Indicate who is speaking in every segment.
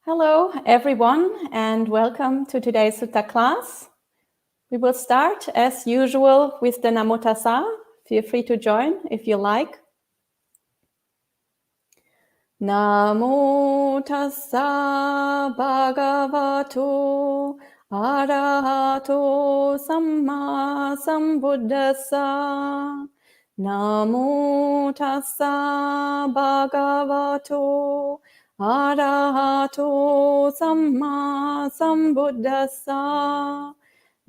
Speaker 1: Hello, everyone, and welcome to today's Sutta class. We will start, as usual, with the Namo Tassa. Feel free to join if you like. Namo Tassa Bhagavato Arahato Samma Sambuddhassa. Namo Tassa Bhagavato Arahato Samma Sambuddhassa.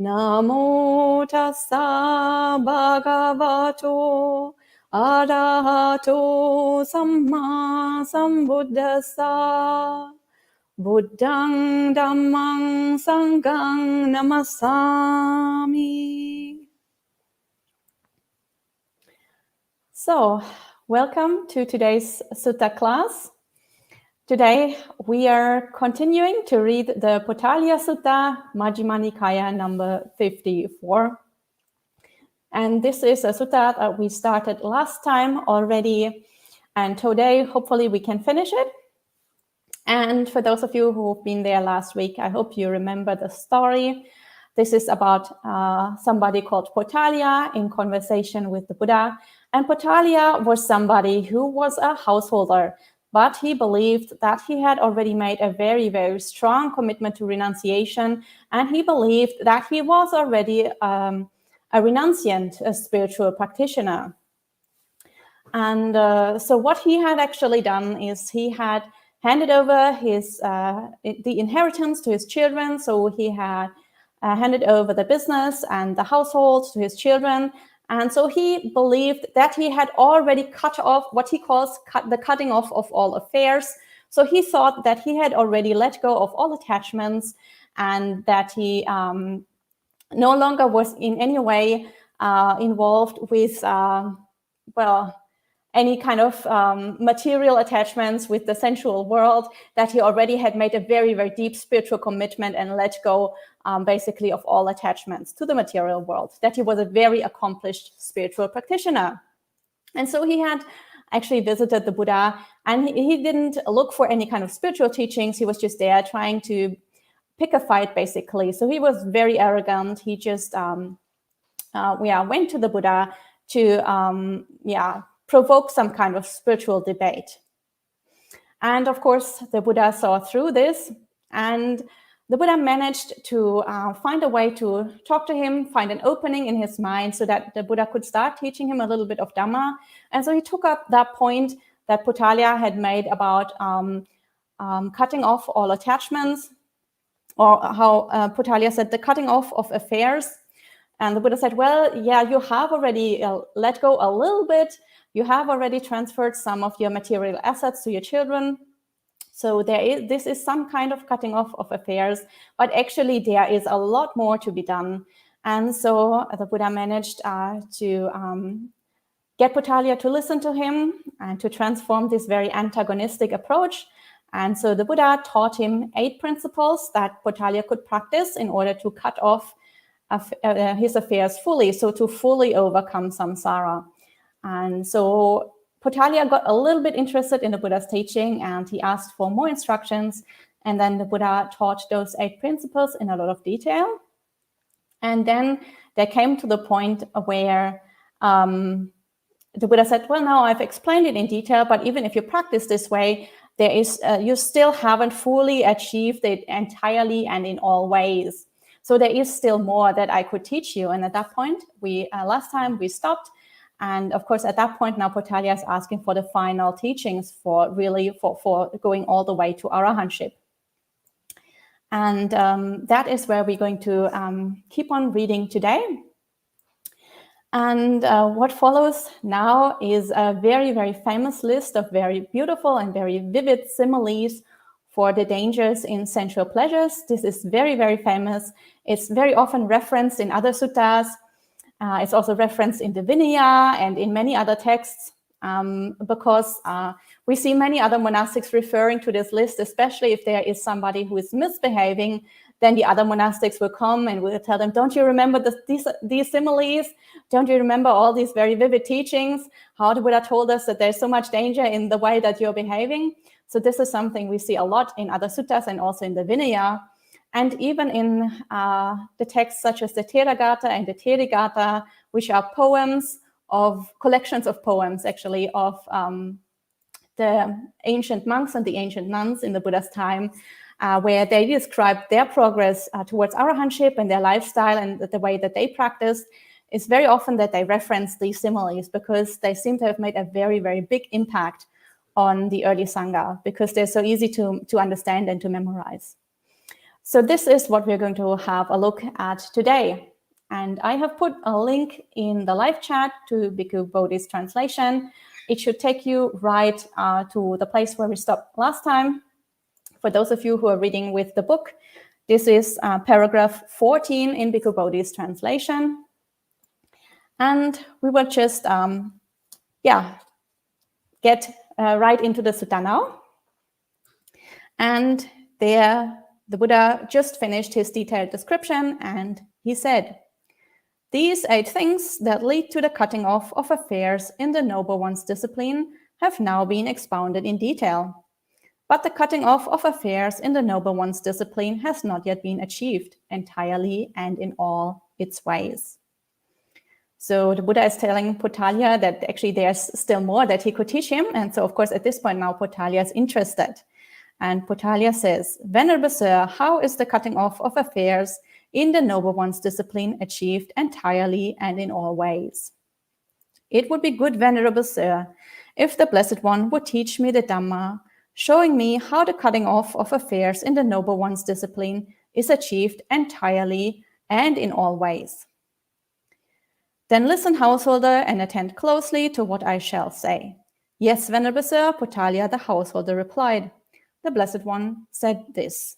Speaker 1: Namo Tassa Bhagavato Arahato Samma Sambuddhassa. Buddhang Dhammang Sanghang Namasami. So, welcome to today's Sutta class. Today we are continuing to read the Potaliya Sutta, Majjhima Nikaya number 54. And this is a sutta that we started last time already. And today, hopefully, we can finish it. And for those of you who've been there last week, I hope you remember the story. This is about somebody called Potaliya in conversation with the Buddha. And Potaliya was somebody who was a householder, but he believed that he had already made a very, very strong commitment to renunciation. And he believed that he was already a renunciant, a spiritual practitioner. And so what he had actually done is he had handed over the inheritance to his children. So he had handed over the business and the household to his children. And so he believed that he had already cut off what he calls the cutting off of all affairs. So he thought that he had already let go of all attachments and that he no longer was in any way involved with, any kind of material attachments with the sensual world, that he already had made a very, very deep spiritual commitment and let go basically of all attachments to the material world, that he was a very accomplished spiritual practitioner. And so he had actually visited the Buddha, and he didn't look for any kind of spiritual teachings. He was just there trying to pick a fight, basically. So he was very arrogant. He just went to the Buddha to provoke some kind of spiritual debate. And of course, the Buddha saw through this, and the Buddha managed to find a way to talk to him, find an opening in his mind so that the Buddha could start teaching him a little bit of Dhamma. And so he took up that point that Potaliya had made about cutting off all attachments, or how Potaliya said, the cutting off of affairs. And the Buddha said, well, yeah, you have already let go a little bit. You have already transferred some of your material assets to your children. So this is some kind of cutting off of affairs, but actually there is a lot more to be done. And so the Buddha managed to get Potaliya to listen to him and to transform this very antagonistic approach. And so the Buddha taught him 8 principles that Potaliya could practice in order to cut off his affairs fully, so to fully overcome samsara. And so Potaliya got a little bit interested in the Buddha's teaching, and he asked for more instructions. And then the Buddha taught those 8 principles in a lot of detail. And then they came to the point where the Buddha said, well, now I've explained it in detail, but even if you practice this way, there is you still haven't fully achieved it entirely and in all ways. So there is still more that I could teach you. And at that point, last time we stopped. And of course, at that point, now Potaliya is asking for the final teachings for going all the way to arahantship. And that is where we're going to keep on reading today. And what follows now is a very, very famous list of very beautiful and very vivid similes for the dangers in sensual pleasures. This is very, very famous. It's very often referenced in other suttas. It's also referenced in the Vinaya and in many other texts because we see many other monastics referring to this list, especially if there is somebody who is misbehaving. then the other monastics will come and will tell them, don't you remember these similes? Don't you remember all these very vivid teachings? How the Buddha told us that there's so much danger in the way that you're behaving. So this is something we see a lot in other suttas and also in the Vinaya. And even in the texts such as the Theragatha and the Therigatha, which are poems of collections of poems, actually, of the ancient monks and the ancient nuns in the Buddha's time, where they describe their progress towards arahantship and their lifestyle and the way that they practiced. It's very often that they reference these similes because they seem to have made a very, very big impact on the early Sangha because they're so easy to understand and to memorize. So this is what we're going to have a look at today. And I have put a link in the live chat to Bhikkhu Bodhi's translation. It should take you right to the place where we stopped last time. For those of you who are reading with the book, this is paragraph 14 in Bhikkhu Bodhi's translation. And we will just, get right into the sutta now. And there, the Buddha just finished his detailed description, and he said, "These 8 things that lead to the cutting off of affairs in the Noble One's discipline have now been expounded in detail. But the cutting off of affairs in the Noble One's discipline has not yet been achieved entirely and in all its ways." So the Buddha is telling Potaliya that actually there's still more that he could teach him. And so, of course, at this point now, Potaliya is interested. And Potaliya says, "Venerable Sir, how is the cutting off of affairs in the Noble One's discipline achieved entirely and in all ways?" "It would be good, Venerable Sir, if the Blessed One would teach me the Dhamma, showing me how the cutting off of affairs in the Noble One's discipline is achieved entirely and in all ways." "Then listen, householder, and attend closely to what I shall say." "Yes, Venerable Sir," Potaliya the householder replied. The Blessed One said this: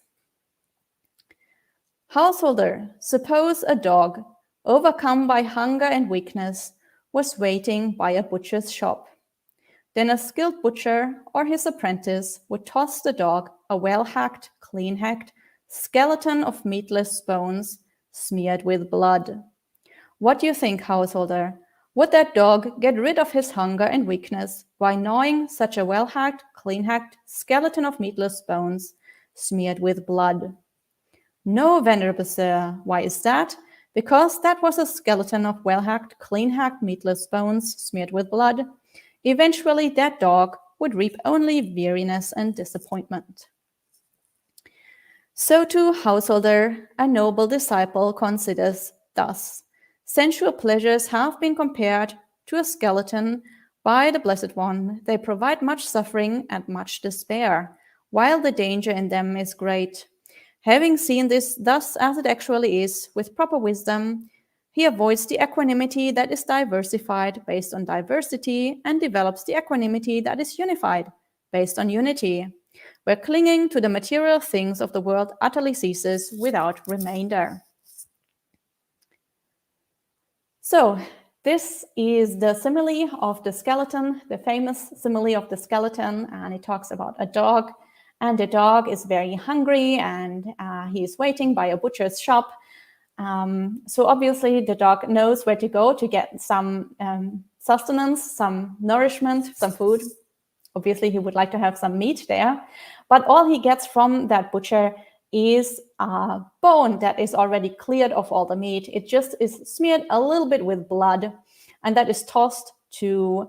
Speaker 1: "Householder, suppose a dog, overcome by hunger and weakness, was waiting by a butcher's shop. Then a skilled butcher or his apprentice would toss the dog a well-hacked, clean-hacked skeleton of meatless bones smeared with blood. What do you think, householder? Would that dog get rid of his hunger and weakness by gnawing such a well-hacked, clean-hacked skeleton of meatless bones smeared with blood?" "No, Venerable Sir." "Why is that?" "Because that was a skeleton of well-hacked, clean-hacked, meatless bones smeared with blood. Eventually, that dog would reap only weariness and disappointment." So too, householder, a noble disciple considers thus: sensual pleasures have been compared to a skeleton by the Blessed One. They provide much suffering and much despair, while the danger in them is great. Having seen this thus as it actually is, with proper wisdom, he avoids the equanimity that is diversified based on diversity and develops the equanimity that is unified based on unity, where clinging to the material things of the world utterly ceases without remainder. So this is the simile of the skeleton, the famous simile of the skeleton, and it talks about a dog. And the dog is very hungry and he is waiting by a butcher's shop. So obviously the dog knows where to go to get some sustenance, some nourishment, some food. Obviously he would like to have some meat there. But all he gets from that butcher is a bone that is already cleared of all the meat. It just is smeared a little bit with blood, and that is tossed to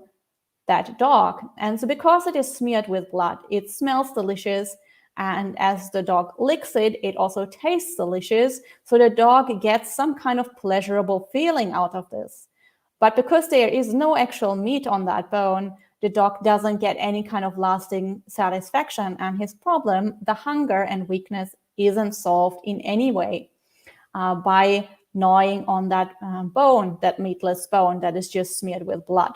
Speaker 1: that dog. And so because it is smeared with blood, it smells delicious, and as the dog licks it, it also tastes delicious. So the dog gets some kind of pleasurable feeling out of this. But because there is no actual meat on that bone, the dog doesn't get any kind of lasting satisfaction, and his problem, the hunger and weakness, isn't solved in any way by gnawing on that bone, that meatless bone that is just smeared with blood.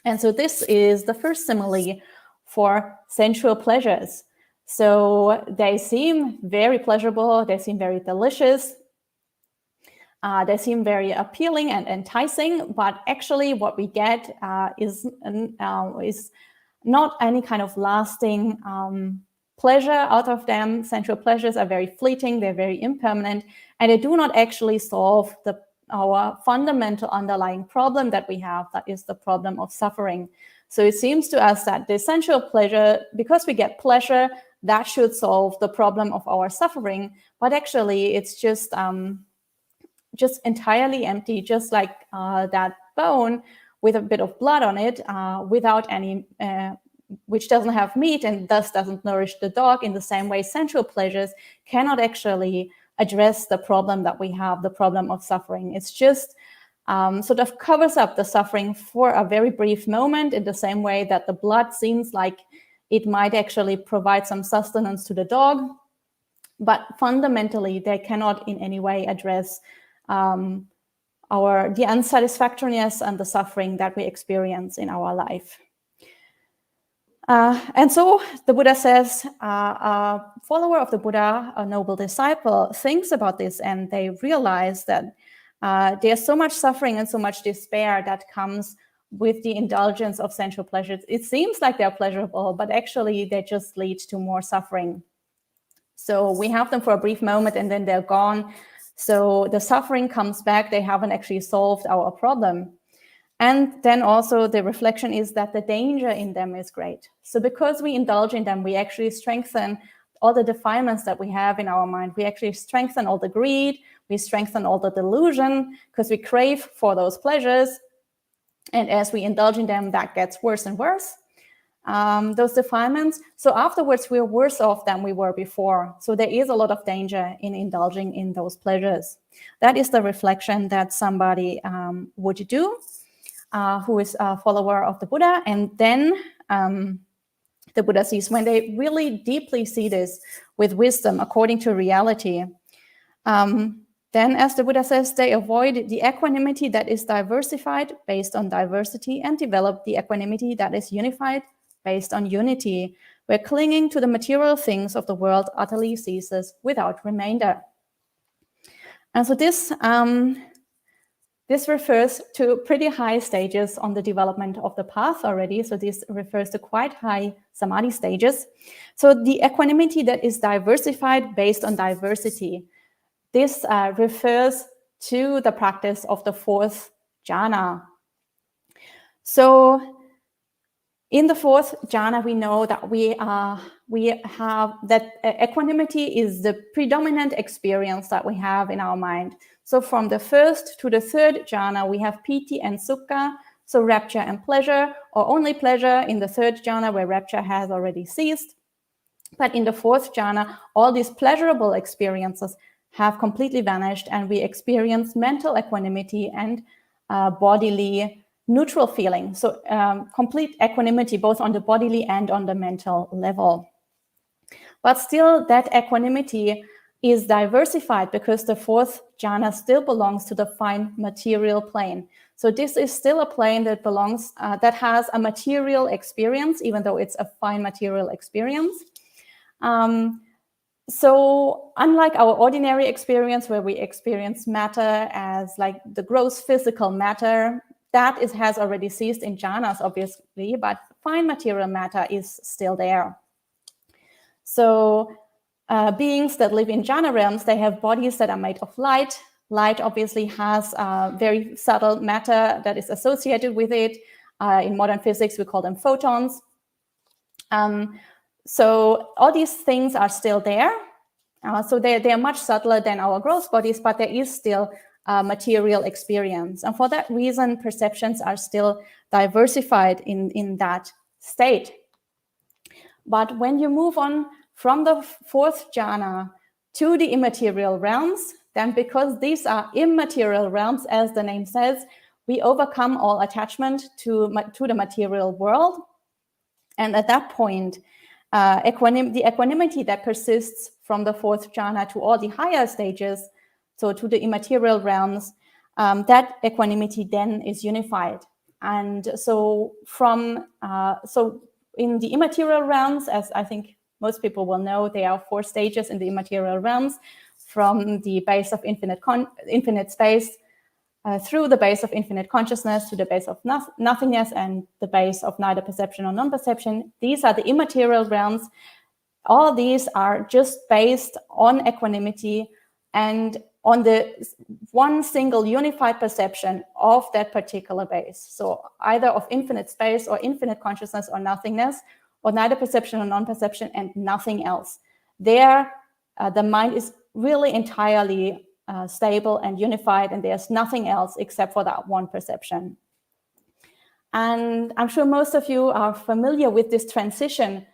Speaker 1: And so this is the first simile for sensual pleasures. So they seem very pleasurable, they seem very delicious, they seem very appealing and enticing, but actually what we get is not any kind of lasting pleasure out of them. Sensual pleasures are very fleeting, they're very impermanent, and they do not actually solve our fundamental underlying problem that we have, that is the problem of suffering. So it seems to us that the sensual pleasure, because we get pleasure, that should solve the problem of our suffering, but actually it's just entirely empty, just like that bone with a bit of blood on it, without any, which doesn't have meat and thus doesn't nourish the dog. In the same way, sensual pleasures cannot actually address the problem that we have, the problem of suffering. It's just sort of covers up the suffering for a very brief moment, in the same way that the blood seems like it might actually provide some sustenance to the dog, but fundamentally they cannot in any way address the unsatisfactoriness and the suffering that we experience in our life. And so the Buddha says, a follower of the Buddha, a noble disciple, thinks about this, and they realize that there's so much suffering and so much despair that comes with the indulgence of sensual pleasures. It seems like they're pleasurable, but actually they just lead to more suffering. So we have them for a brief moment and then they're gone. So the suffering comes back. They haven't actually solved our problem. And then also the reflection is that the danger in them is great. So because we indulge in them, we actually strengthen all the defilements that we have in our mind. We actually strengthen all the greed. We strengthen all the delusion because we crave for those pleasures. And as we indulge in them, that gets worse and worse, those defilements. So afterwards, we're worse off than we were before. So there is a lot of danger in indulging in those pleasures. That is the reflection that somebody would do, who is a follower of the Buddha. And then the Buddha sees, when they really deeply see this with wisdom, according to reality, then, as the Buddha says, they avoid the equanimity that is diversified based on diversity and develop the equanimity that is unified based on unity, where clinging to the material things of the world utterly ceases without remainder. And so this refers to pretty high stages on the development of the path already. So this refers to quite high samadhi stages. So the equanimity that is diversified based on diversity, this refers to the practice of the fourth jhana. So in the fourth jhana, we know that we have that equanimity is the predominant experience that we have in our mind. So from the first to the third jhana, we have piti and sukha, so rapture and pleasure, or only pleasure in the third jhana where rapture has already ceased. But in the fourth jhana, all these pleasurable experiences have completely vanished, and we experience mental equanimity and bodily neutral feeling. So complete equanimity, both on the bodily and on the mental level. But still, that equanimity is diversified because the fourth jhana still belongs to the fine material plane. So this is still a plane that belongs, that has a material experience, even though it's a fine material experience. So unlike our ordinary experience where we experience matter as like the gross physical matter, that has already ceased in jhanas, obviously, but fine material matter is still there. So beings that live in jhana realms, they have bodies that are made of light. Light obviously has very subtle matter that is associated with it. In modern physics, we call them photons. So all these things are still there. So they are much subtler than our gross bodies, but there is still material experience. And for that reason, perceptions are still diversified in that state. But when you move on from the fourth jhana to the immaterial realms, then because these are immaterial realms, as the name says, we overcome all attachment to the material world. And at that point, the equanimity that persists from the fourth jhana to all the higher stages, so to the immaterial realms, that equanimity then is unified. And so so in the immaterial realms, as I think most people will know, there are 4 stages in the immaterial realms, from the base of infinite space, through the base of infinite consciousness to the base of nothingness and the base of neither perception or non-perception. These are the immaterial realms. All these are just based on equanimity and on the one single unified perception of that particular base. So either of infinite space or infinite consciousness or nothingness, or neither perception or non-perception and nothing else. There, the mind is really entirely stable and unified, and there's nothing else except for that one perception. And I'm sure most of you are familiar with this transition,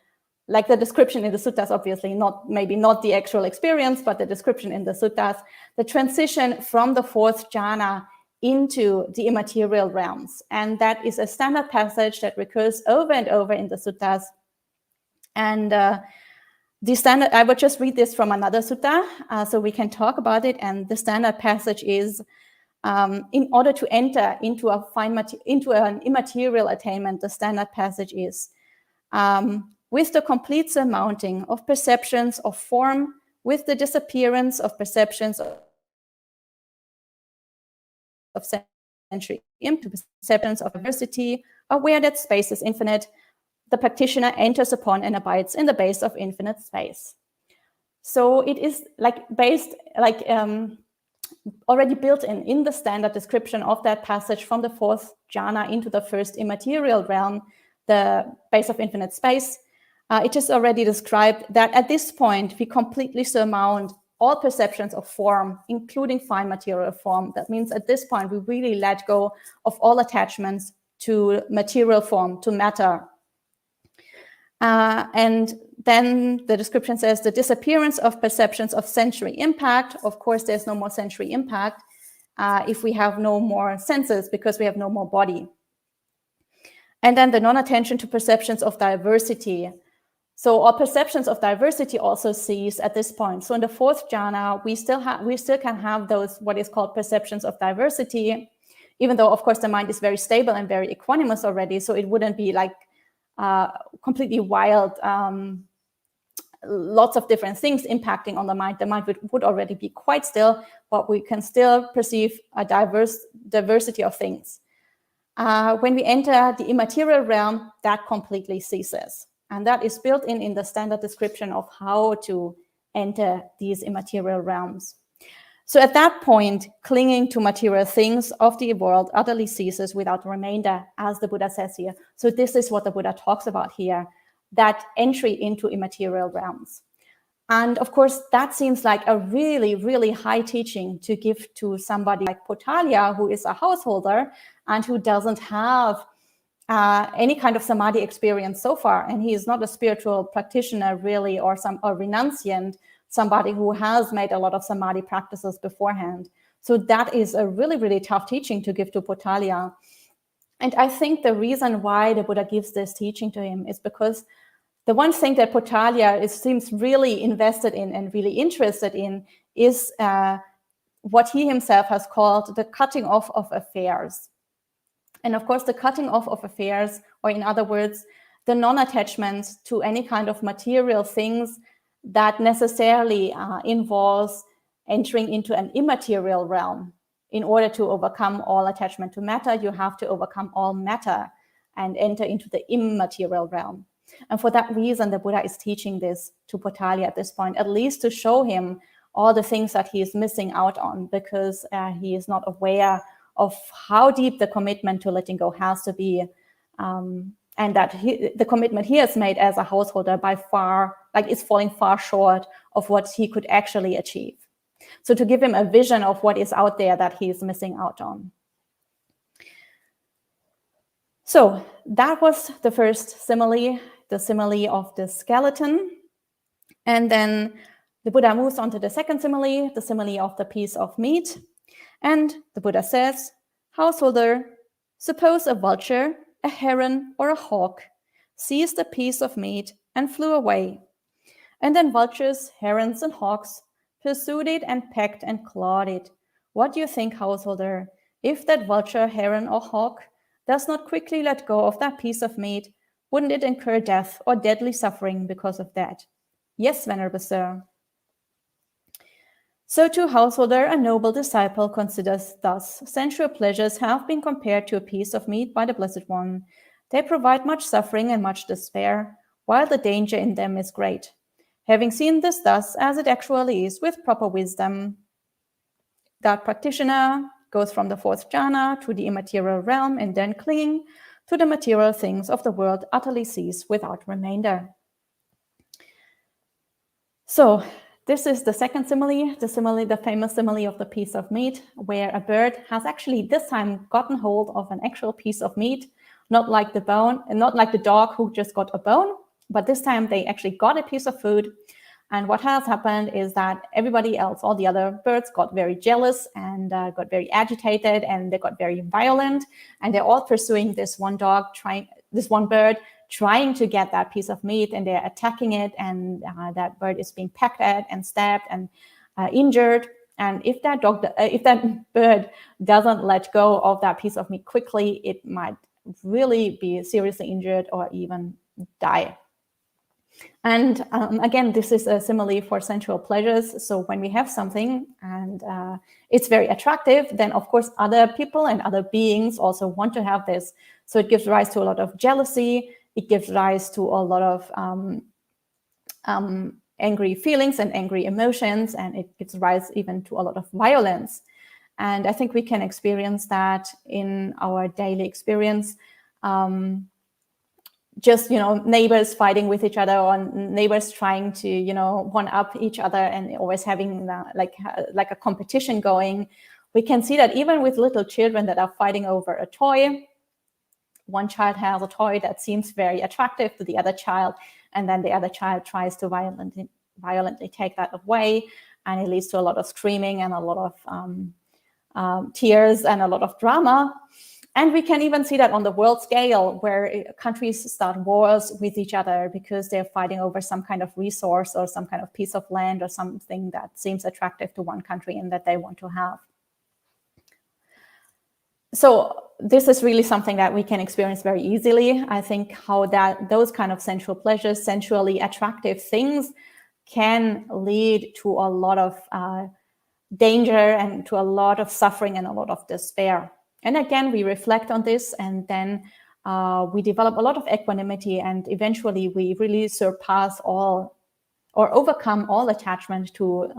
Speaker 1: like the description in the suttas, obviously, maybe not the actual experience, but the description in the suttas, the transition from the fourth jhana into the immaterial realms. And that is a standard passage that recurs over and over in the suttas. And the standard, I would just read this from another sutta, so we can talk about it. And the standard passage is, in order to enter into an immaterial attainment, the standard passage is, with the complete surmounting of perceptions of form, with the disappearance of perceptions of sensory into perceptions of diversity, aware that space is infinite, the practitioner enters upon and abides in the base of infinite space. So it is already built in the standard description of that passage from the fourth jhana into the first immaterial realm, the base of infinite space. It is already described that at this point, we completely surmount all perceptions of form, including fine material form. That means at this point, we really let go of all attachments to material form, to matter. And then the description says the disappearance of perceptions of sensory impact. Of course, there's no more sensory impact if we have no more senses, because we have no more body. And then the non-attention to perceptions of diversity. So our perceptions of diversity also cease at this point. So in the fourth jhana, we still can have those what is called perceptions of diversity, even though, of course, the mind is very stable and very equanimous already. So it wouldn't be like completely wild, lots of different things impacting on the mind. The mind would already be quite still, but we can still perceive a diversity of things. When we enter the immaterial realm, that completely ceases. And that is built in the standard description of how to enter these immaterial realms. So at that point, clinging to material things of the world utterly ceases without remainder, as the Buddha says here. So this is what the Buddha talks about here, that entry into immaterial realms. And of course, that seems like a really, really high teaching to give to somebody like Potaliya, who is a householder and who doesn't have any kind of samadhi experience so far. And he is not a spiritual practitioner really, or renunciant, somebody who has made a lot of samadhi practices beforehand. So that is a really, really tough teaching to give to Potaliya. And I think the reason why the Buddha gives this teaching to him is because the one thing that Potaliya seems really invested in and really interested in is what he himself has called the cutting off of affairs. And of course, the cutting off of affairs, or in other words, the non-attachment to any kind of material things that necessarily involves entering into an immaterial realm. In order to overcome all attachment to matter, you have to overcome all matter and enter into the immaterial realm. And for that reason, the Buddha is teaching this to Potaliya at this point, at least to show him all the things that he is missing out on, because he is not aware of how deep the commitment to letting go has to be, and that the commitment he has made as a householder by far, is falling far short of what he could actually achieve. So to give him a vision of what is out there that he is missing out on. So that was the first simile, the simile of the skeleton. And then the Buddha moves on to the second simile, the simile of the piece of meat. And the Buddha says, householder, suppose a vulture, a heron, or a hawk seized a piece of meat and flew away. And then vultures, herons, and hawks pursued it and pecked and clawed it. What do you think, householder? If that vulture, heron, or hawk does not quickly let go of that piece of meat, wouldn't it incur death or deadly suffering because of that? Yes, Venerable Sir. So too, householder, a noble disciple, considers thus: sensual pleasures have been compared to a piece of meat by the Blessed One. They provide much suffering and much despair, while the danger in them is great. Having seen this thus as it actually is with proper wisdom, that practitioner goes from the fourth jhana to the immaterial realm and then clinging to the material things of the world utterly cease without remainder. So this is the second simile, the famous simile of the piece of meat, where a bird has actually this time gotten hold of an actual piece of meat, not like the bone, and not like the dog who just got a bone, but this time they actually got a piece of food. And what has happened is that everybody else, all the other birds, got very jealous and got very agitated, and they got very violent. And they're all pursuing this one bird, trying to get that piece of meat, and they're attacking it. And that bird is being pecked at and stabbed and injured. And if that bird doesn't let go of that piece of meat quickly, it might really be seriously injured or even die. And again, this is a simile for sensual pleasures. So when we have something and it's very attractive, then of course other people and other beings also want to have this. So it gives rise to a lot of jealousy. It gives rise to a lot of angry feelings and angry emotions, and it gives rise even to a lot of violence. And I think we can experience that in our daily experience. Just, neighbors fighting with each other, or neighbors trying to, one-up each other, and always having like a competition going. We can see that even with little children that are fighting over a toy. One child has a toy that seems very attractive to the other child, and then the other child tries to violently take that away, and it leads to a lot of screaming and a lot of tears and a lot of drama. And we can even see that on the world scale, where countries start wars with each other because they're fighting over some kind of resource or some kind of piece of land or something that seems attractive to one country and that they want to have. So this is really something that we can experience very easily. I think how those kind of sensual pleasures, sensually attractive things, can lead to a lot of danger and to a lot of suffering and a lot of despair. And again, we reflect on this, and then we develop a lot of equanimity, and eventually we really surpass all or overcome all attachment to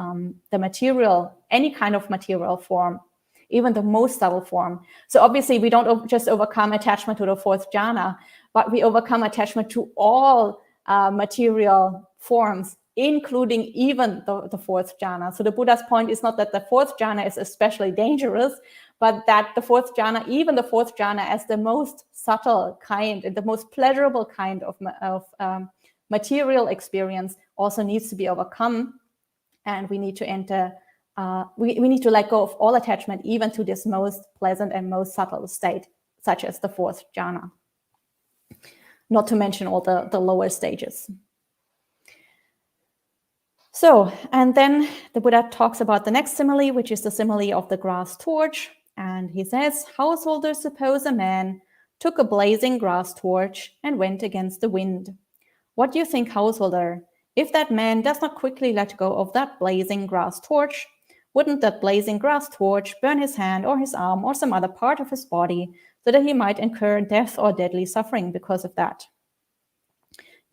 Speaker 1: the material, any kind of material form, even the most subtle form. So obviously we don't just overcome attachment to the fourth jhana, but we overcome attachment to all material forms, including even the fourth jhana. So the Buddha's point is not that the fourth jhana is especially dangerous, but that the fourth jhana, even the fourth jhana, as the most subtle kind and the most pleasurable kind of material experience, also needs to be overcome. And we need to enter, we need to let go of all attachment, even to this most pleasant and most subtle state, such as the fourth jhana. Not to mention all the lower stages. So, and then the Buddha talks about the next simile, which is the simile of the grass torch. And he says, householders, suppose a man took a blazing grass torch and went against the wind. What do you think, householder? If that man does not quickly let go of that blazing grass torch, wouldn't that blazing grass torch burn his hand or his arm or some other part of his body, so that he might incur death or deadly suffering because of that?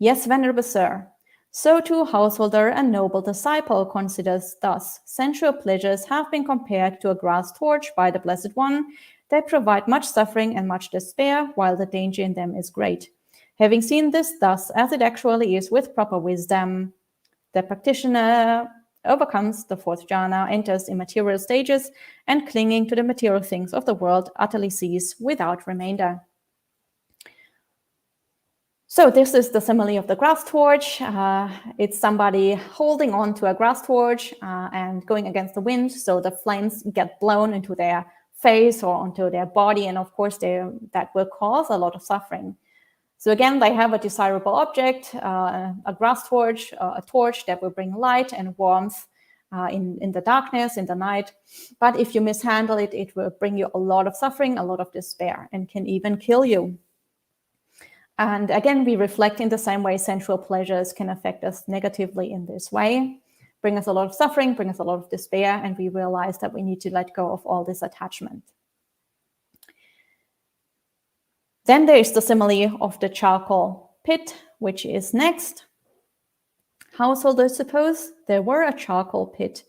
Speaker 1: Yes, venerable sir. So too, householder and noble disciple considers thus. Sensual pleasures have been compared to a grass torch by the Blessed One. They provide much suffering and much despair, while the danger in them is great. Having seen this thus as it actually is with proper wisdom, the practitioner overcomes the fourth jhana, enters immaterial stages, and clinging to the material things of the world utterly cease without remainder. So this is the simile of the grass torch. It's somebody holding on to a grass torch and going against the wind, so the flames get blown into their face or onto their body, and of course that will cause a lot of suffering. So again, they have a desirable object, a grass torch, a torch that will bring light and warmth in the darkness, in the night. But if you mishandle it, it will bring you a lot of suffering, a lot of despair, and can even kill you. And again, we reflect in the same way sensual pleasures can affect us negatively in this way, bring us a lot of suffering, bring us a lot of despair, and we realize that we need to let go of all this attachment. Then there is the simile of the charcoal pit, which is next. Householders, suppose there were a charcoal pit,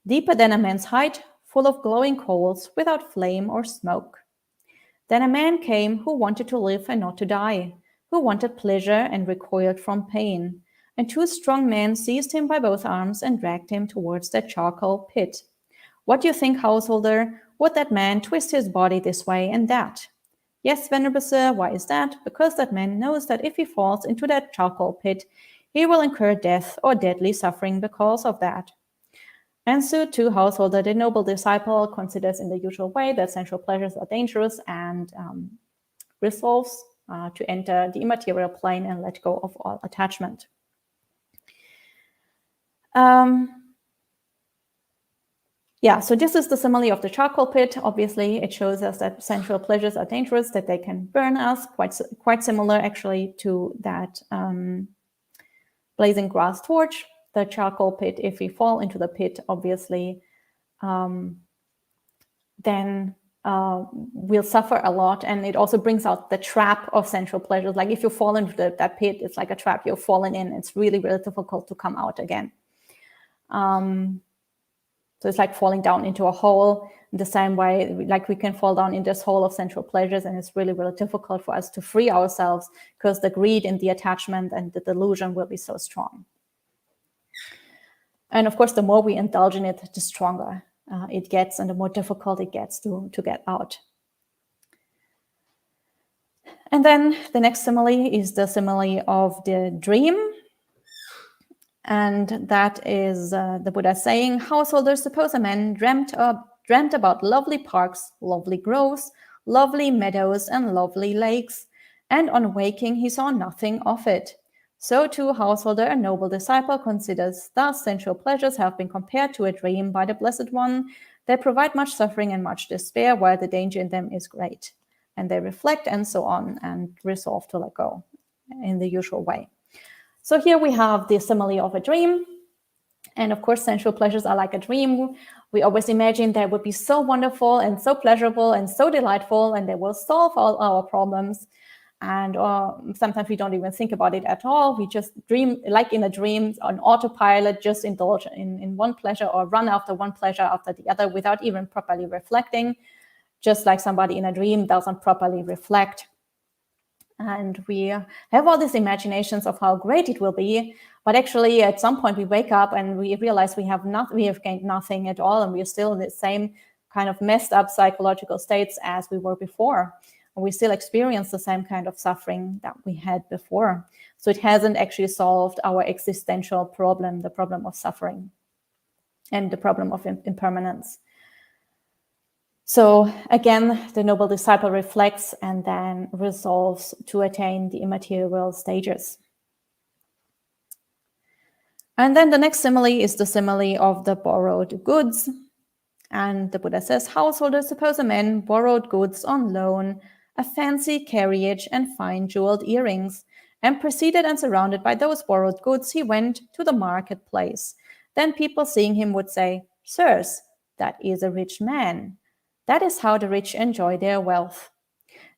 Speaker 1: deeper than a man's height, full of glowing coals, without flame or smoke. Then a man came who wanted to live and not to die, who wanted pleasure and recoiled from pain. And two strong men seized him by both arms and dragged him towards that charcoal pit. What do you think, householder? Would that man twist his body this way and that? Yes, venerable sir, why is that? Because that man knows that if he falls into that charcoal pit, he will incur death or deadly suffering because of that. And so too, householder, the noble disciple considers in the usual way that sensual pleasures are dangerous and resolves to enter the immaterial plane and let go of all attachment. So this is the simile of the charcoal pit. Obviously, it shows us that sensual pleasures are dangerous, that they can burn us, quite similar actually to that blazing grass torch. The charcoal pit, if we fall into the pit, obviously, then we'll suffer a lot. And it also brings out the trap of sensual pleasures. Like if you fall into that pit, it's like a trap. You've fallen in. It's really, really difficult to come out again. So it's like falling down into a hole in the same way, like we can fall down in this hole of sensual pleasures, and it's really, really difficult for us to free ourselves because the greed and the attachment and the delusion will be so strong. And of course, the more we indulge in it, the stronger it gets and the more difficult it gets to get out. And then the next simile is the simile of the dream. And that is the Buddha saying, householders, suppose a man dreamt about lovely parks, lovely groves, lovely meadows, and lovely lakes, and on waking he saw nothing of it. So too, householder, a noble disciple, considers thus sensual pleasures have been compared to a dream by the Blessed One. They provide much suffering and much despair, while the danger in them is great. And they reflect and so on and resolve to let go in the usual way. So here we have the simile of a dream. And of course, sensual pleasures are like a dream. We always imagine they would be so wonderful and so pleasurable and so delightful, and they will solve all our problems. And sometimes we don't even think about it at all. We just dream, like in a dream, on autopilot, just indulge in one pleasure or run after one pleasure after the other without even properly reflecting, just like somebody in a dream doesn't properly reflect. And we have all these imaginations of how great it will be, but actually at some point we wake up and we realize we have gained nothing at all, and we are still in the same kind of messed up psychological states as we were before. And we still experience the same kind of suffering that we had before. So it hasn't actually solved our existential problem, the problem of suffering and the problem of impermanence. So again, the noble disciple reflects and then resolves to attain the immaterial stages. And then the next simile is the simile of the borrowed goods. And the Buddha says, householders, suppose a man borrowed goods on loan, a fancy carriage and fine jeweled earrings, and preceded and surrounded by those borrowed goods, he went to the marketplace. Then people seeing him would say, sirs, that is a rich man. That is how the rich enjoy their wealth.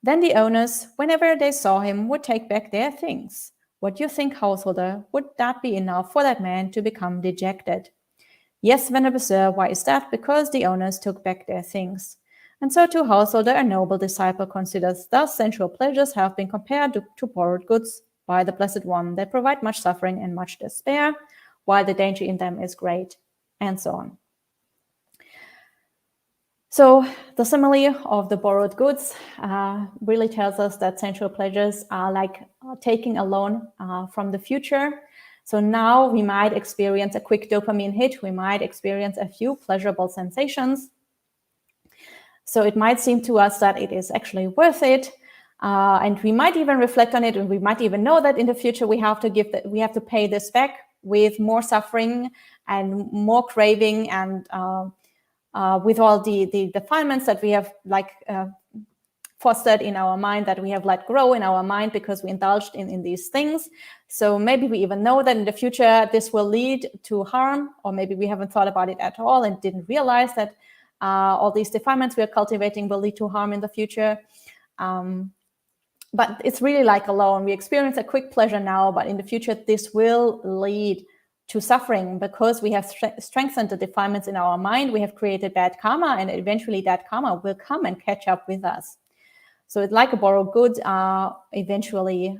Speaker 1: Then the owners, whenever they saw him, would take back their things. What do you think, householder? Would that be enough for that man to become dejected? Yes, venerable sir, why is that? Because the owners took back their things. And so too, householder, a noble disciple, considers thus sensual pleasures have been compared to borrowed goods by the Blessed One. They provide much suffering and much despair, while the danger in them is great, and so on. So the simile of the borrowed goods really tells us that sensual pleasures are like taking a loan from the future. So now we might experience a quick dopamine hit. We might experience a few pleasurable sensations. So it might seem to us that it is actually worth it. And we might even reflect on it, and we might even know that in the future we have to pay this back with more suffering and more craving and with all the defilements that we have fostered in our mind, that we have let grow in our mind because we indulged in these things. So maybe we even know that in the future this will lead to harm, or maybe we haven't thought about it at all and didn't realize that all these defilements we are cultivating will lead to harm in the future. But it's really like a loan. We experience a quick pleasure now, but in the future this will lead to suffering, because we have strengthened the defilements in our mind. We have created bad karma, and eventually that karma will come and catch up with us. So it's like a borrowed good. Eventually,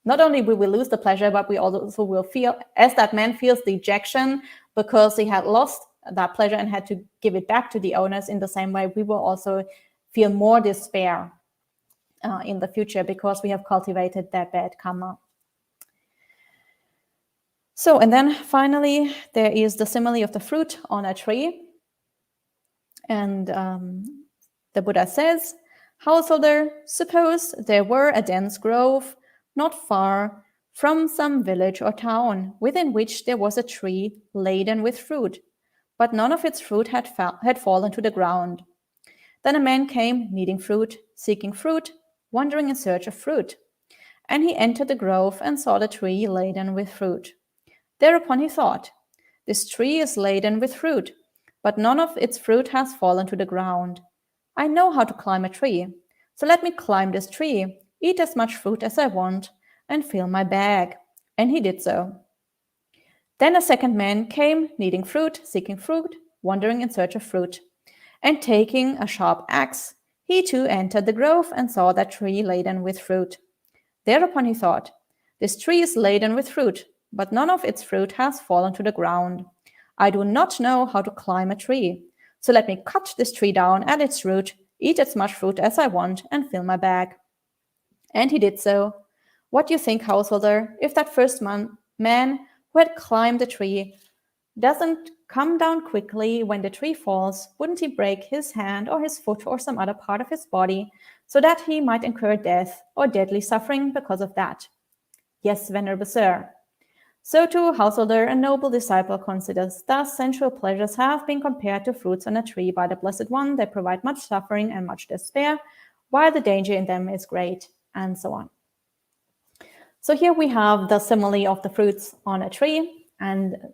Speaker 1: not only will we lose the pleasure, but we also will feel, as that man feels dejection because he had lost that pleasure and had to give it back to the owners. In the same way, we will also feel more despair in the future, because we have cultivated that bad karma. So, and then finally, there is the simile of the fruit on a tree. And the Buddha says, "Householder, suppose there were a dense grove not far from some village or town, within which there was a tree laden with fruit, but none of its fruit had fallen to the ground. Then a man came, needing fruit, seeking fruit, wandering in search of fruit. And he entered the grove and saw the tree laden with fruit. Thereupon he thought, 'This tree is laden with fruit, but none of its fruit has fallen to the ground. I know how to climb a tree, so let me climb this tree, eat as much fruit as I want, and fill my bag.' And he did so. Then a second man came, needing fruit, seeking fruit, wandering in search of fruit. And taking a sharp axe, he too entered the grove and saw that tree laden with fruit. Thereupon he thought, 'This tree is laden with fruit, but none of its fruit has fallen to the ground. I do not know how to climb a tree, so let me cut this tree down at its root, eat as much fruit as I want, and fill my bag.' And he did so. What do you think, householder, if that first man who had climbed the tree doesn't come down quickly when the tree falls, wouldn't he break his hand or his foot or some other part of his body, so that he might incur death or deadly suffering because of that?' 'Yes, venerable sir.' So too, householder, a noble disciple considers, thus sensual pleasures have been compared to fruits on a tree by the Blessed One. They provide much suffering and much despair, while the danger in them is great," and so on. So here we have the simile of the fruits on a tree, and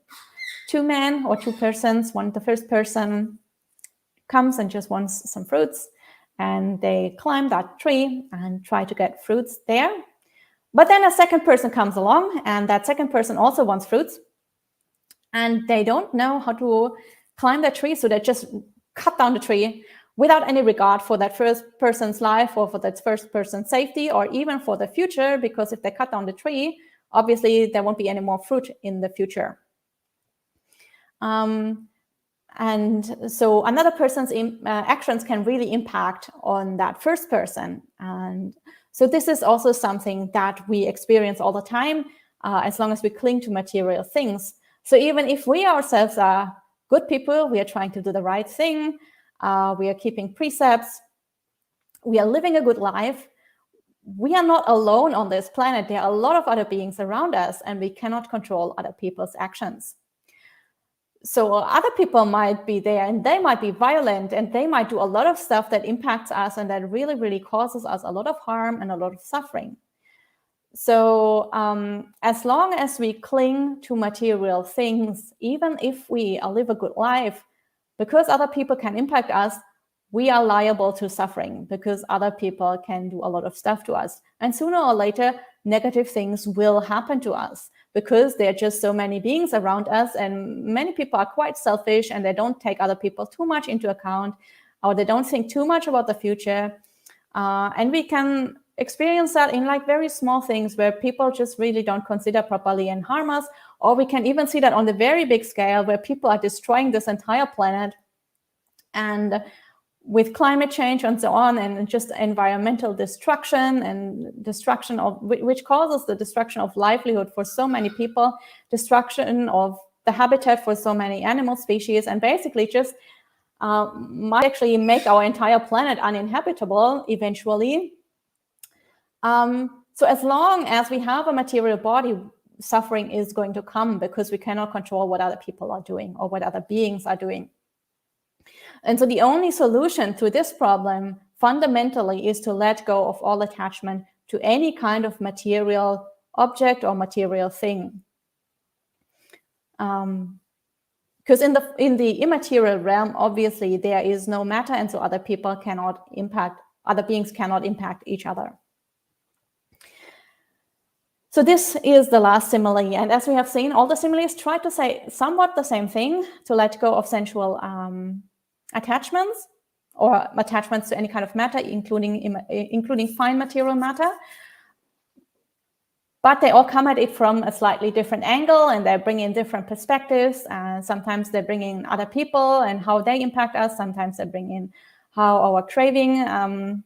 Speaker 1: two men or two persons. The first person comes and just wants some fruits, and they climb that tree and try to get fruits there. But then a second person comes along, and that second person also wants fruits, and they don't know how to climb that tree, so they just cut down the tree without any regard for that first person's life or for that first person's safety or even for the future, because if they cut down the tree, obviously there won't be any more fruit in the future. And so another person's actions can really impact on that first person. And so this is also something that we experience all the time, as long as we cling to material things. So even if we ourselves are good people, we are trying to do the right thing, we are keeping precepts, we are living a good life, we are not alone on this planet. There are a lot of other beings around us, and we cannot control other people's actions. So other people might be there, and they might be violent, and they might do a lot of stuff that impacts us and that really, really causes us a lot of harm and a lot of suffering. So as long as we cling to material things, even if we live a good life, because other people can impact us, we are liable to suffering, because other people can do a lot of stuff to us. And sooner or later, negative things will happen to us, because there are just so many beings around us, and many people are quite selfish, and they don't take other people too much into account, or they don't think too much about the future. And we can experience that in like very small things where people just really don't consider properly and harm us. Or we can even see that on the very big scale where people are destroying this entire planet. And with climate change and so on, and just environmental destruction and destruction of, which causes the destruction of livelihood for so many people, destruction of the habitat for so many animal species, and basically just might actually make our entire planet uninhabitable eventually. So as long as we have a material body, suffering is going to come, because we cannot control what other people are doing or what other beings are doing. And so the only solution to this problem fundamentally is to let go of all attachment to any kind of material object or material thing. Because in the immaterial realm, obviously there is no matter, and so other beings cannot impact each other. So this is the last simile. And as we have seen, all the similes try to say somewhat the same thing, to let go of sensual attachments or attachments to any kind of matter, including fine material matter. But they all come at it from a slightly different angle, and they bring in different perspectives. Sometimes they bring in other people and how they impact us. Sometimes they bring in how our craving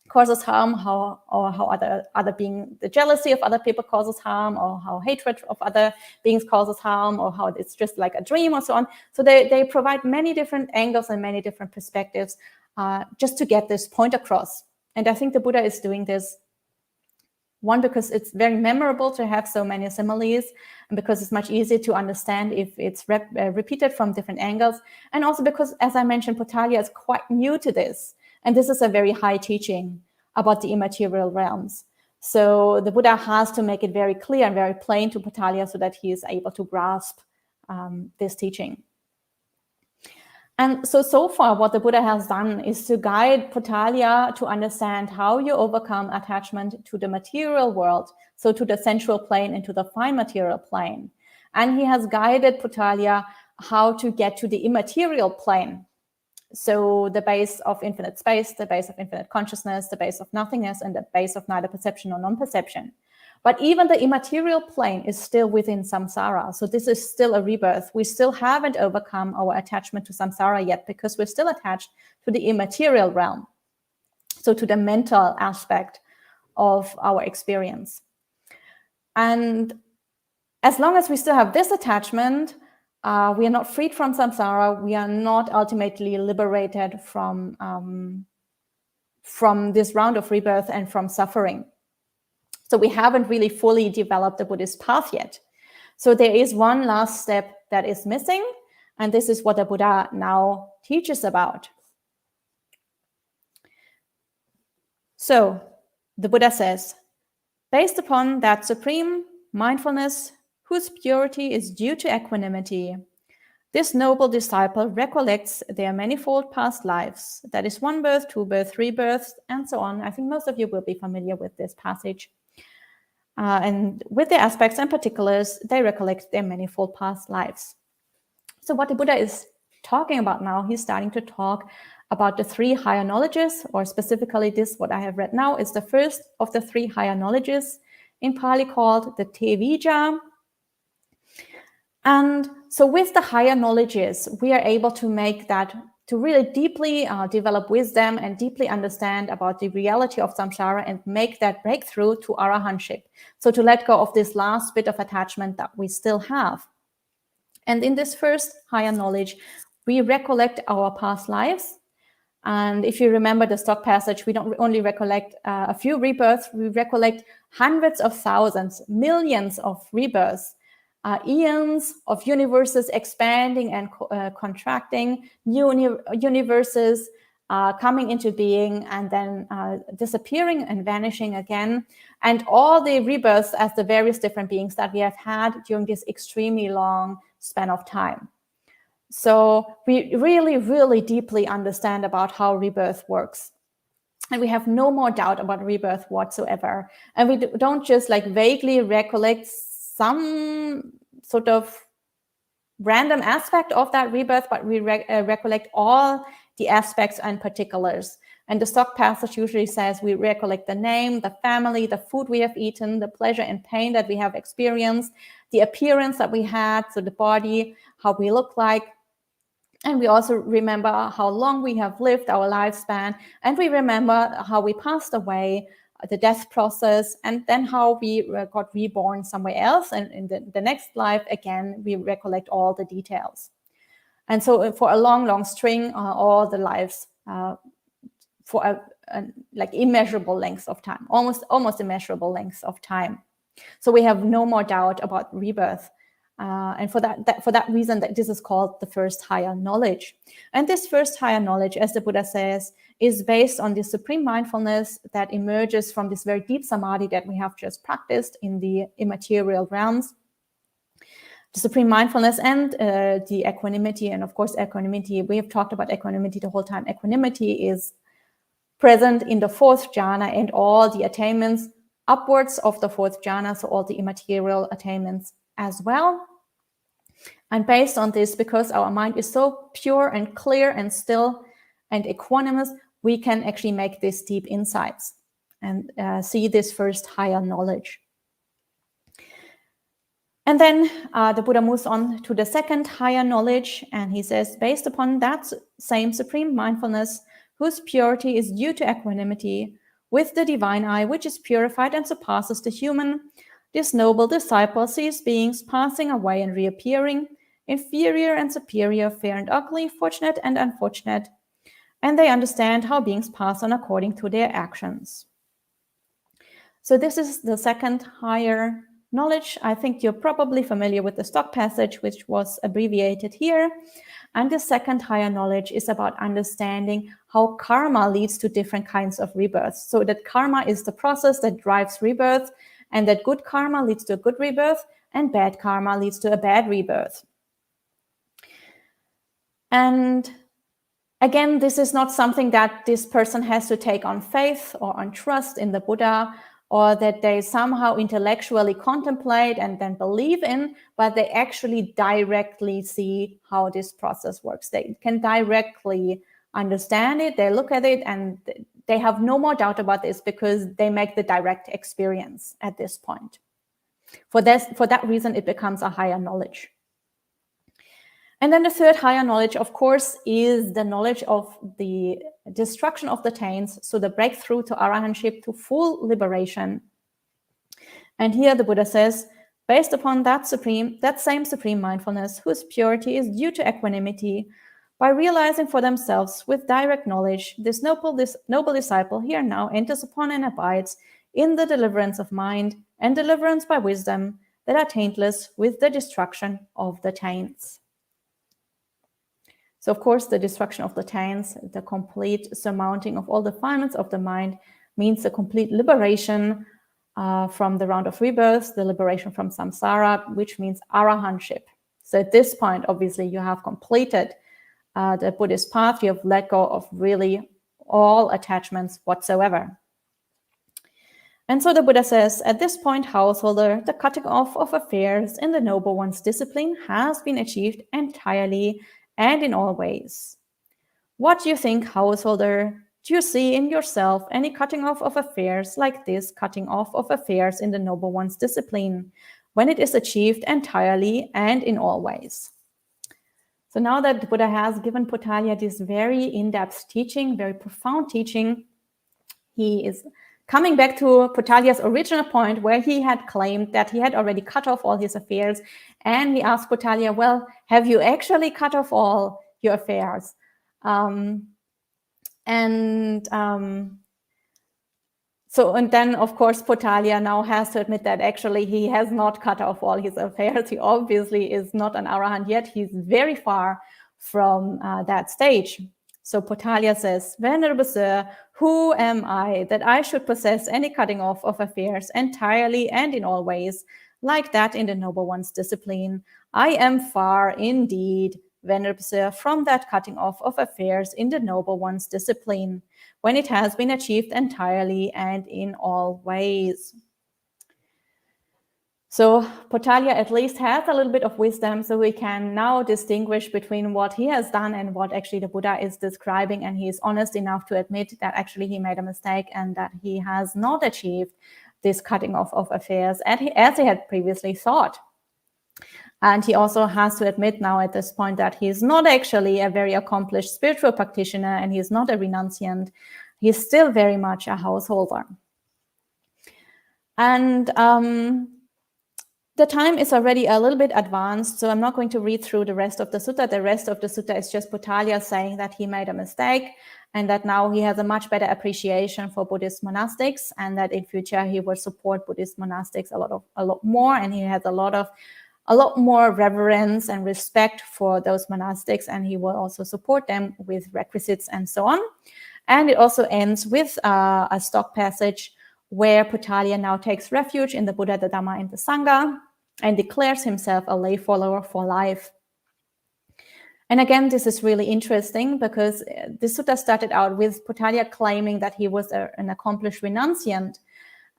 Speaker 1: causes harm, how other being, the jealousy of other people causes harm, or how hatred of other beings causes harm, or how it's just like a dream, or so on. So they provide many different angles and many different perspectives just to get this point across. And I think the Buddha is doing this, one, because it's very memorable to have so many similes, and because it's much easier to understand if it's repeated from different angles. And also because, as I mentioned, Potaliya is quite new to this. And this is a very high teaching about the immaterial realms. So the Buddha has to make it very clear and very plain to Potaliya so that he is able to grasp this teaching. And so far, what the Buddha has done is to guide Potaliya to understand how you overcome attachment to the material world, so to the sensual plane and to the fine material plane. And he has guided Potaliya how to get to the immaterial plane. So the base of infinite space, the base of infinite consciousness, the base of nothingness, and the base of neither perception nor non-perception. But even the immaterial plane is still within samsara. So this is still a rebirth. We still haven't overcome our attachment to samsara yet, because we're still attached to the immaterial realm. So to the mental aspect of our experience. And as long as we still have this attachment, we are not freed from samsara. We are not ultimately liberated from this round of rebirth and from suffering. So we haven't really fully developed the Buddhist path yet. So there is one last step that is missing, and this is what the Buddha now teaches about. So the Buddha says, based upon that supreme mindfulness whose purity is due to equanimity, this noble disciple recollects their manifold past lives. That is one birth, two births, three births, and so on. I think most of you will be familiar with this passage. And with the aspects and particulars, they recollect their manifold past lives. So what the Buddha is talking about now, he's starting to talk about the three higher knowledges, or specifically this, what I have read now, is the first of the three higher knowledges, in Pali called the Tevijja. And so with the higher knowledges, we are able to make that, to really deeply develop wisdom and deeply understand about the reality of samsara and make that breakthrough to arahantship. So to let go of this last bit of attachment that we still have. And in this first higher knowledge, we recollect our past lives. And if you remember the stock passage, we don't only recollect a few rebirths, we recollect hundreds of thousands, millions of rebirths. Eons of universes expanding and contracting, new universes coming into being and then disappearing and vanishing again, and all the rebirths as the various different beings that we have had during this extremely long span of time. So we really, really deeply understand about how rebirth works. And we have no more doubt about rebirth whatsoever. And we don't just like vaguely recollect some sort of random aspect of that rebirth, but we recollect all the aspects and particulars. And the stock passage usually says we recollect the name, the family, the food we have eaten, the pleasure and pain that we have experienced, the appearance that we had, so the body, how we look like. And we also remember how long we have lived, our lifespan, and we remember how we passed away, the death process, and then how we got reborn somewhere else. And in the next life, again, we recollect all the details. And so for a long, long string, all the lives for like immeasurable lengths of time, almost immeasurable lengths of time. So we have no more doubt about rebirth. And for that reason, that this is called the first higher knowledge. And this first higher knowledge, as the Buddha says, is based on the supreme mindfulness that emerges from this very deep samadhi that we have just practiced in the immaterial realms. The supreme mindfulness and the equanimity. And of course, equanimity, we have talked about equanimity the whole time. Equanimity is present in the fourth jhana and all the attainments upwards of the fourth jhana, so all the immaterial attainments as well. And based on this, because our mind is so pure and clear and still and equanimous, we can actually make these deep insights and see this first higher knowledge. And then the Buddha moves on to the second higher knowledge, and he says, based upon that same supreme mindfulness, whose purity is due to equanimity, with the divine eye, which is purified and surpasses the human, this noble disciple sees beings passing away and reappearing, inferior and superior, fair and ugly, fortunate and unfortunate, and they understand how beings pass on according to their actions. So this is the second higher knowledge. I think you're probably familiar with the stock passage, which was abbreviated here. And the second higher knowledge is about understanding how karma leads to different kinds of rebirths. So that karma is the process that drives rebirth, and that good karma leads to a good rebirth, and bad karma leads to a bad rebirth. And again, this is not something that this person has to take on faith or on trust in the Buddha, or that they somehow intellectually contemplate and then believe in, but they actually directly see how this process works. They can directly understand it, they look at it, and they have no more doubt about this because they make the direct experience at this point. For that reason, it becomes a higher knowledge. And then the third higher knowledge, of course, is the knowledge of the destruction of the taints, so the breakthrough to arahantship, to full liberation. And here the Buddha says, based upon that same supreme mindfulness, whose purity is due to equanimity, by realizing for themselves with direct knowledge, this noble disciple here now enters upon and abides in the deliverance of mind and deliverance by wisdom that are taintless with the destruction of the taints. So, of course, the destruction of the taints, the complete surmounting of all defilements of the mind, means the complete liberation from the round of rebirths, the liberation from samsara, which means arahantship. So at this point, obviously, you have completed the Buddhist path. You have let go of really all attachments whatsoever. And so the Buddha says, at this point, householder, the cutting off of affairs in the noble one's discipline has been achieved entirely and in all ways. What do you think, householder? Do you see in yourself any cutting off of affairs like this cutting off of affairs in the noble one's discipline, when it is achieved entirely and in all ways? So now that the Buddha has given Potaliya this very in-depth teaching, very profound teaching, he is coming back to Potaliya's original point where he had claimed that he had already cut off all his affairs. And he asked Potaliya, well, have you actually cut off all your affairs? So then, of course, Potaliya now has to admit that actually he has not cut off all his affairs. He obviously is not an arahant yet. He's very far from that stage. So Potaliya says, Venerable Sir, who am I that I should possess any cutting off of affairs entirely and in all ways, like that in the noble one's discipline? I am far indeed, Venerable Sir, from that cutting off of affairs in the noble one's discipline, when it has been achieved entirely and in all ways. So Potaliya at least has a little bit of wisdom, so we can now distinguish between what he has done and what actually the Buddha is describing, and he is honest enough to admit that actually he made a mistake and that he has not achieved this cutting off of affairs as he had previously thought. And he also has to admit now at this point that he is not actually a very accomplished spiritual practitioner, and he is not a renunciant. He is still very much a householder. And the time is already a little bit advanced, so I'm not going to read through the rest of the sutta. The rest of the sutta is just Potaliya saying that he made a mistake and that now he has a much better appreciation for Buddhist monastics, and that in future he will support Buddhist monastics a lot more, and he has a lot more reverence and respect for those monastics, and he will also support them with requisites and so on. And it also ends with a stock passage where Potaliya now takes refuge in the Buddha, the Dhamma, and the Sangha, and declares himself a lay follower for life. And again, this is really interesting because the sutta started out with Potaliya claiming that he was an accomplished renunciant.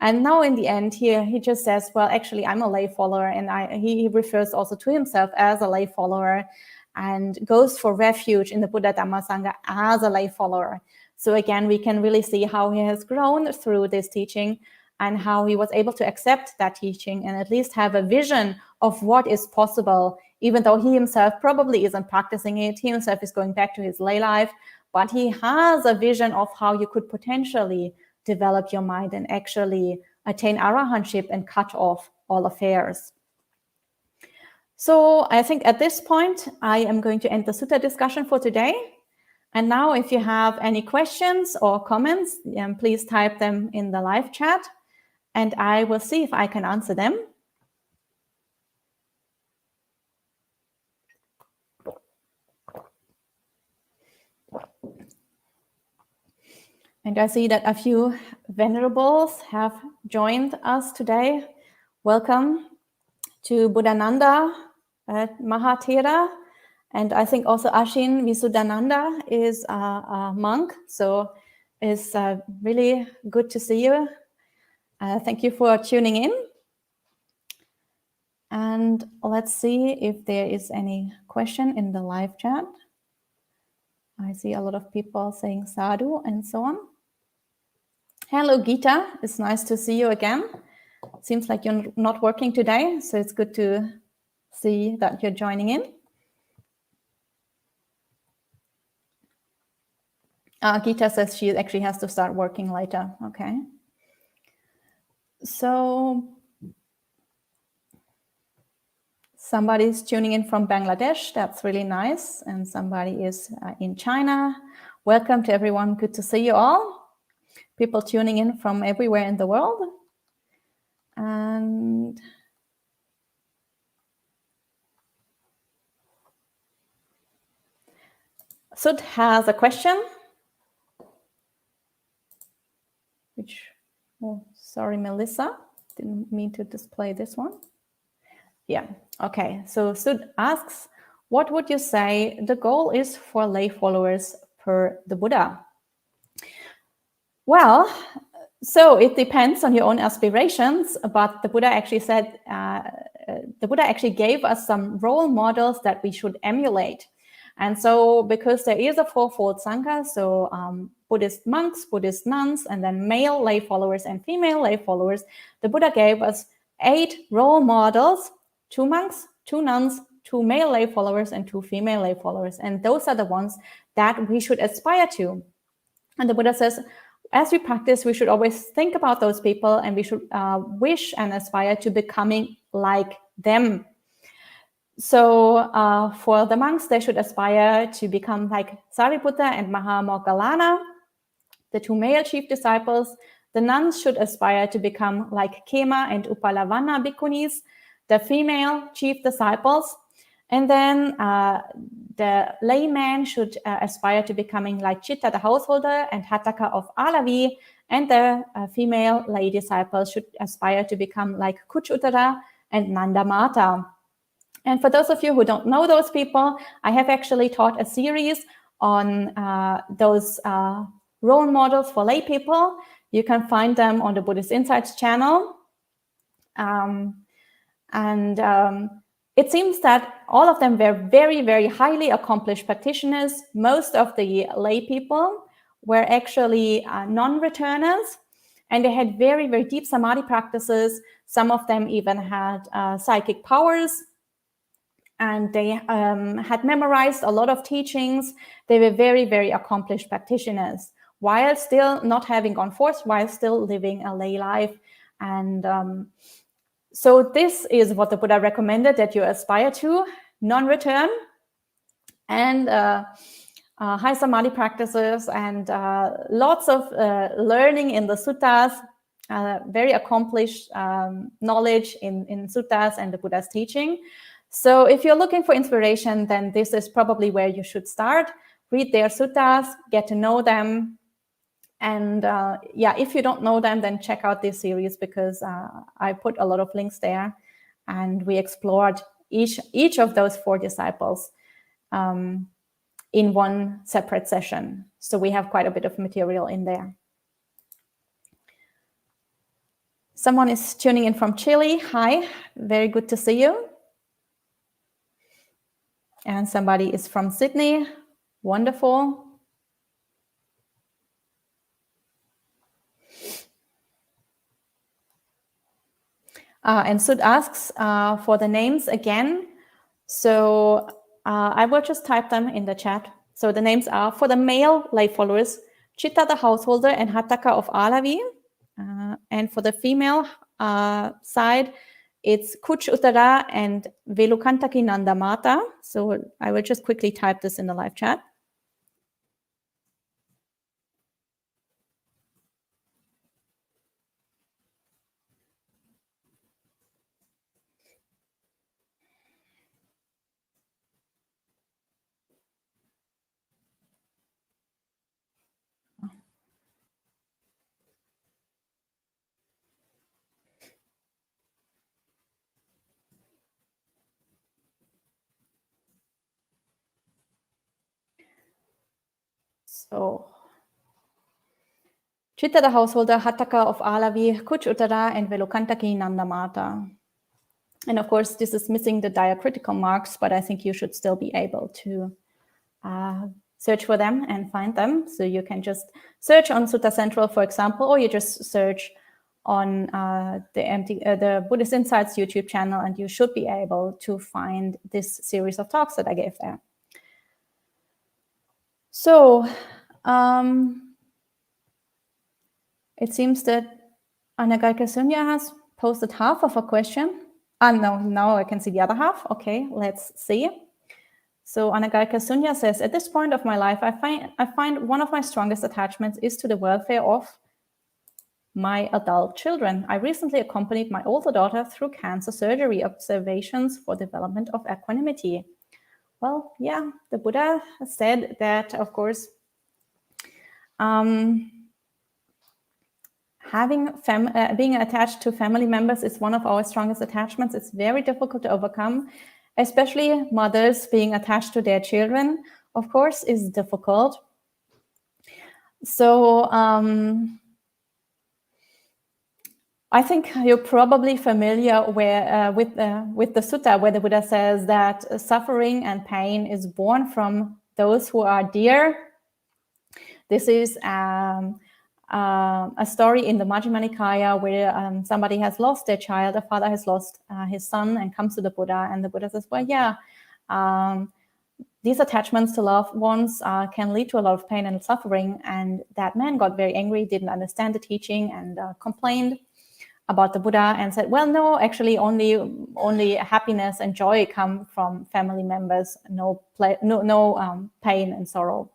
Speaker 1: And now in the end here, he just says, well, actually, I'm a lay follower. And he refers also to himself as a lay follower and goes for refuge in the Buddha Dhamma Sangha as a lay follower. So again, we can really see how he has grown through this teaching and how he was able to accept that teaching and at least have a vision of what is possible, even though he himself probably isn't practicing it. He himself is going back to his lay life, but he has a vision of how you could potentially develop your mind and actually attain arahantship and cut off all affairs. So I think at this point, I am going to end the sutta discussion for today. And now if you have any questions or comments, please type them in the live chat and I will see if I can answer them. And I see that a few venerables have joined us today. Welcome to Buddhananda Mahathera. And I think also Ashin Visuddhananda is a monk. So it's really good to see you. Thank you for tuning in. And let's see if there is any question in the live chat. I see a lot of people saying sadhu and so on. Hello, Gita. It's nice to see you again. Seems like you're not working today, so it's good to see that you're joining in. Gita says she actually has to start working later. Okay. So somebody's tuning in from Bangladesh. That's really nice. And somebody is in China. Welcome to everyone. Good to see you all. People tuning in from everywhere in the world. And Sud has a question. Sorry, Melissa. Didn't mean to display this one. Yeah, okay. So Sud asks, what would you say the goal is for lay followers per the Buddha? Well, so it depends on your own aspirations, but the Buddha actually said, the Buddha actually gave us some role models that we should emulate. And so because there is a fourfold Sangha, so Buddhist monks, Buddhist nuns, and then male lay followers and female lay followers, the Buddha gave us 8 role models, 2 monks, 2 nuns, 2 male lay followers, and 2 female lay followers. And those are the ones that we should aspire to. And the Buddha says, as we practice, we should always think about those people and we should wish and aspire to becoming like them. So for the monks, they should aspire to become like Sariputta and Mahamoggallana, the 2 male chief disciples. The nuns should aspire to become like Kema and Upalavanna bhikkhunis, the female chief disciples. And then the layman should aspire to becoming like Chitta, the householder, and Hataka of Alavi. And the female lay disciples should aspire to become like Kuchuttara and Nandamata. And for those of you who don't know those people, I have actually taught a series on those role models for lay people. You can find them on the Buddhist Insights channel. It seems that all of them were very, very highly accomplished practitioners. Most of the lay people were actually non-returners, and they had very, very deep samadhi practices. Some of them even had psychic powers, and they had memorized a lot of teachings. They were very, very accomplished practitioners, while still not having gone forth, while still living a lay life. And so this is what the Buddha recommended that you aspire to: non-return and high samadhi practices and lots of learning in the suttas, very accomplished knowledge in suttas and the Buddha's teaching. So if you're looking for inspiration, then this is probably where you should start. Read their suttas, get to know them. And if you don't know them, then check out this series, because I put a lot of links there, and we explored each of those 4 disciples in one separate session. So we have quite a bit of material in there. Someone is tuning in from Chile. Hi, very good to see you. And somebody is from Sydney. Wonderful. And Sud asks for the names again. So I will just type them in the chat. So the names are, for the male lay followers, Chitta the householder and Hataka of Alavi. And for the female side, it's Kuch Uttara and Velukantaki Nandamata. So I will just quickly type this in the live chat. So Chitta the householder, Hataka of Alavi, Kuch Uttara, and Velukantaki Nandamata. And of course, this is missing the diacritical marks, but I think you should still be able to search for them and find them. So you can just search on Sutta Central, for example, or you just search on the Buddhist Insights YouTube channel, and you should be able to find this series of talks that I gave there. So it seems that Anagarika Sunya has posted half of a question. No, now I can see the other half. Okay, let's see. So Anagarika Sunya says, at this point of my life, I find one of my strongest attachments is to the welfare of my adult children. I recently accompanied my older daughter through cancer surgery observations for development of equanimity. Well, yeah, the Buddha said that, of course, being attached to family members is one of our strongest attachments. It's very difficult to overcome, especially mothers being attached to their children, of course, is difficult. So I think you're probably familiar with the sutta, where the Buddha says that suffering and pain is born from those who are dear. This is a story in the Majjhima Nikaya where somebody has lost their child, a father has lost his son and comes to the Buddha, and the Buddha says, well, yeah, these attachments to loved ones can lead to a lot of pain and suffering. And that man got very angry, didn't understand the teaching, and complained about the Buddha and said, well, no, actually only happiness and joy come from family members, no pain and sorrow.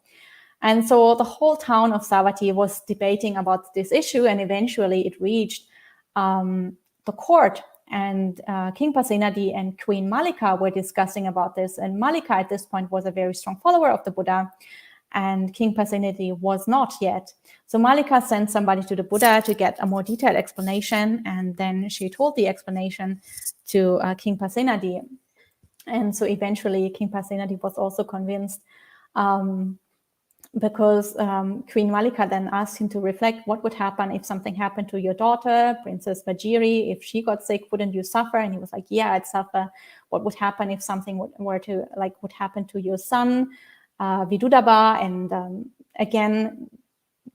Speaker 1: And so the whole town of Savatthi was debating about this issue, and eventually it reached the court. And King Pasenadi and Queen Malika were discussing about this. And Malika at this point was a very strong follower of the Buddha, and King Pasenadi was not yet. So Malika sent somebody to the Buddha to get a more detailed explanation, and then she told the explanation to King Pasenadi. And so eventually King Pasenadi was also convinced, because Queen Malika then asked him to reflect what would happen if something happened to your daughter, Princess Vajiri. If she got sick, wouldn't you suffer? And he was like, yeah, I'd suffer. What would happen if something would happen to your son, Vidudaba? And again,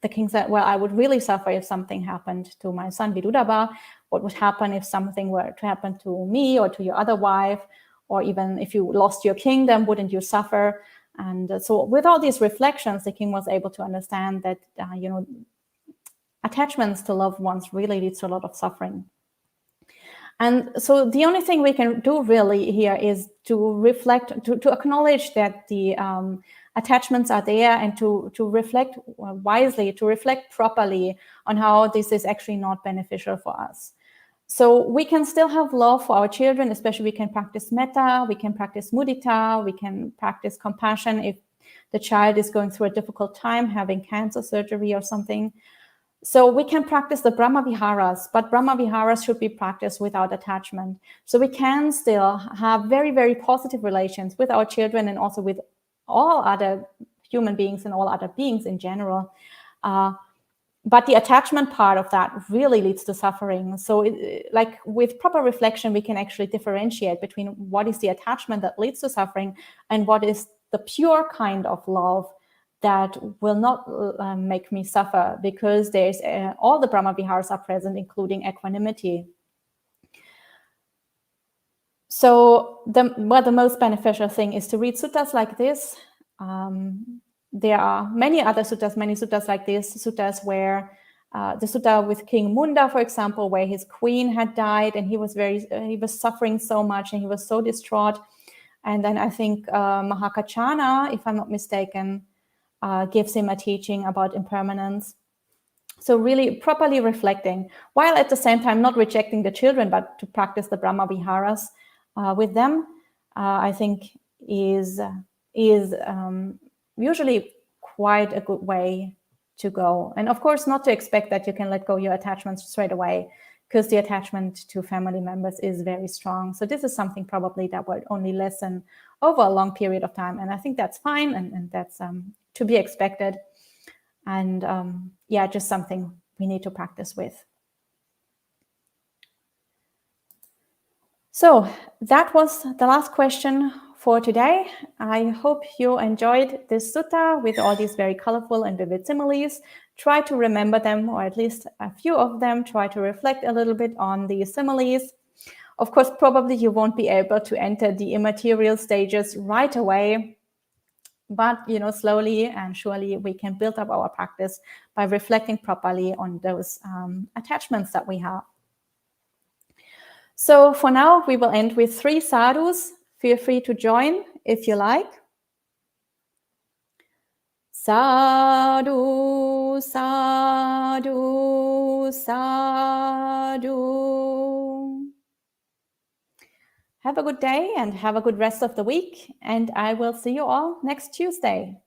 Speaker 1: the king said, well, I would really suffer if something happened to my son, Vidudaba. What would happen if something were to happen to me or to your other wife? Or even if you lost your kingdom, wouldn't you suffer? And so with all these reflections, the king was able to understand that, attachments to loved ones really leads to a lot of suffering. And so the only thing we can do really here is to reflect, to acknowledge that the attachments are there, and to reflect wisely, to reflect properly on how this is actually not beneficial for us. So we can still have love for our children, especially we can practice metta, we can practice mudita, we can practice compassion if the child is going through a difficult time, having cancer surgery or something. So we can practice the Brahma Viharas, but Brahma Viharas should be practiced without attachment. So we can still have very, very positive relations with our children and also with all other human beings and all other beings in general. But the attachment part of that really leads to suffering. So like with proper reflection, we can actually differentiate between what is the attachment that leads to suffering and what is the pure kind of love that will not make me suffer, because there's all the Brahma Viharas are present, including equanimity. So the most beneficial thing is to read suttas like this. There are many other suttas, many suttas like this, suttas where the sutta with King Munda, for example, where his queen had died and he was suffering so much and he was so distraught. And then I think Mahakachana, if I'm not mistaken, gives him a teaching about impermanence. So really properly reflecting, while at the same time not rejecting the children, but to practice the Brahma Viharas with them, I think is usually quite a good way to go. And of course, not to expect that you can let go your attachments straight away, because the attachment to family members is very strong. So this is something probably that will only lessen over a long period of time. And I think that's fine, and that's to be expected. And yeah, just something we need to practice with. So that was the last question for today. I hope you enjoyed this sutta with all these very colorful and vivid similes. Try to remember them, or at least a few of them. Try to reflect a little bit on these similes. Of course, probably you won't be able to enter the immaterial stages right away, but slowly and surely we can build up our practice by reflecting properly on those attachments that we have. So for now, we will end with 3 sadhus. Feel free to join if you like. Sadhu, sadhu, sadhu. Have a good day and have a good rest of the week. And I will see you all next Tuesday.